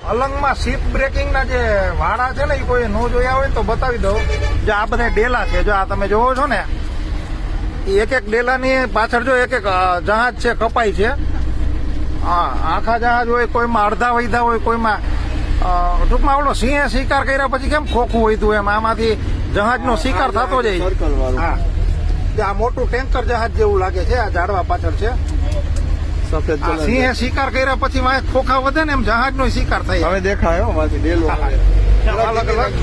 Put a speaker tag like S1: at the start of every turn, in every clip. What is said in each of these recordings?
S1: અલંગમાં ship બ્રેકિંગના જે વાડા છે ને એ કોઈ ન જોયા હોય તો બતાવી દઉં. જો આ બધા ડેલા છે, જો આ તમે જોવો છો ને, એક એક ડેલાની પાછળ જો એક એક જહાજ છે કપાઈ છે. હા, આખા જહાજ હોય, કોઈમાં અડધા વૈધા હોય, કોઈમાં ટૂંકમાં આવડો સિંહે શિકાર કર્યા પછી કેમ ખોખું વૈધું એમ આમાંથી જહાજનો શિકાર થતો જાય. હા, આ મોટું ટેન્કર જહાજ જેવું લાગે છે, આ ઝાડવા પાછળ છે.
S2: સફેદ કલર
S1: સિંહે શિકાર કર્યા પછી વાંહે ખોખા વધે ને એમ જહાજનો શિકાર થાય.
S2: હવે દેખાય હો માંથી ડેલો
S1: અલગ અલગ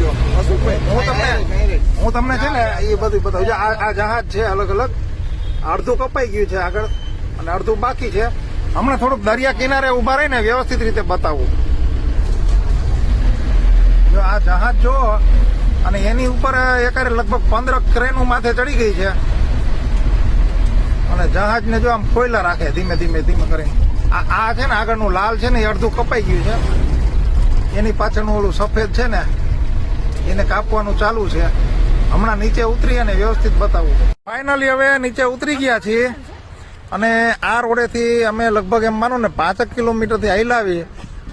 S1: હું તમને છે ને એ બધું બતાવું. આ જહાજ છે અલગ અલગ, અડધું કપાઈ ગયું છે આગળ અને અડધું બાકી છે. હમણાં થોડુંક દરિયા કિનારે ઉભા રહીને વ્યવસ્થિત રીતે બતાવું. જો આ જહાજ જો, અને એની ઉપર એકારે લગભગ 15 ક્રેનો માથે ચડી ગઈ છે અને જહાજને જો આમ ખોયલા રાખે ધીમે ધીમે ધીમે કરીને. આ છે ને આગળનું લાલ છે ને એ અડધું કપાઈ ગયું છે. એની પાછળનું ઓલું સફેદ છે ને એને કાપવાનું ચાલુ છે. હમણાં નીચે ઉતરી અને વ્યવસ્થિત બતાવું. ફાઇનલી હવે નીચે ઉતરી ગયા છીએ અને આ રોડેથી અમે લગભગ એમ માનો ને 5 કિલોમીટરથી હાઈલાવી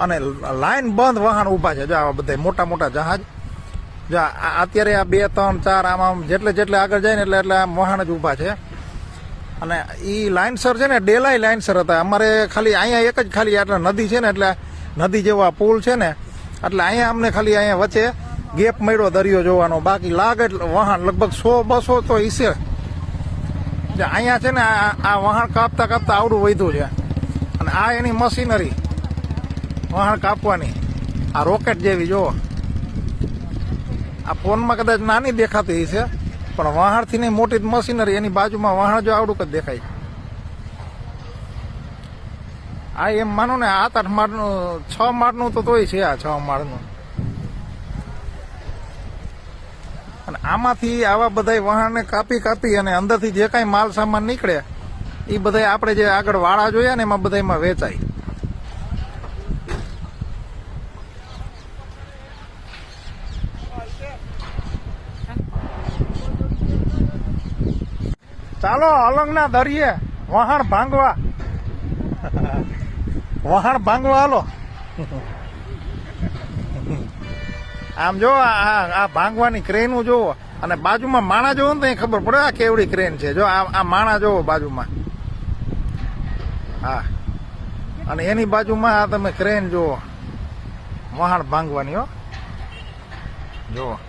S1: અને લાઈન બંધ વાહન ઉભા છે. જો આવા બધા મોટા મોટા જહાજ, જો અત્યારે આ 2, 3, 4 આમ જેટલે આગળ જાય ને એટલે વાહન જ ઉભા છે. અને ઈ લાઇનસર છે ને ડેલાઈ લાઇનસર હતા. અમારે ખાલી અહીંયા એક જ ખાલી એટલે નદી છે ને, એટલે નદી જેવો આ પુલ છે ને, એટલે અહીંયા અમને ખાલી અહીંયા વચ્ચે ગેપ મળ્યો દરિયો જોવાનો. બાકી લાગે વાહન લગભગ 100-200 તો ઈસે. અહીંયા છે ને આ વાહન કાપતા કાપતા આવડું વધ્યું છે. અને આ એની મશીનરી વાહન કાપવાની, આ રોકેટ જેવી જો. આ ફોનમાં કદાચ નાની દેખાતી છે પણ વાહણથી નહીં, મોટી મશીનરી. એની બાજુમાં વાહણ જો આવડું જ દેખાય. આ એમ માનો ને 7-8 માળનું, 6 માળનું તો તોય છે આ 6 માળનું. અને આમાંથી આવા બધા વાહનને કાપી અને અંદરથી જે કાંઈ માલ સામાન નીકળે એ બધા આપણે જે આગળ વાળા જોયા ને એમાં બધામાં વેચાય. ચાલો અલંગના દરિયે વહાણ ભાંગવા, વહાણ ભાંગવા હાલો. આમ જો આ ભાંગવાની ક્રેનું જોવો અને બાજુમાં માણા જોવો ને તો ખબર પડે આ કેવડી ક્રેન છે. જો આ માણા જોવો બાજુમાં, હા, અને એની બાજુમાં આ તમે ક્રેન જોવો વહાણ ભાંગવાની. હો જોવો.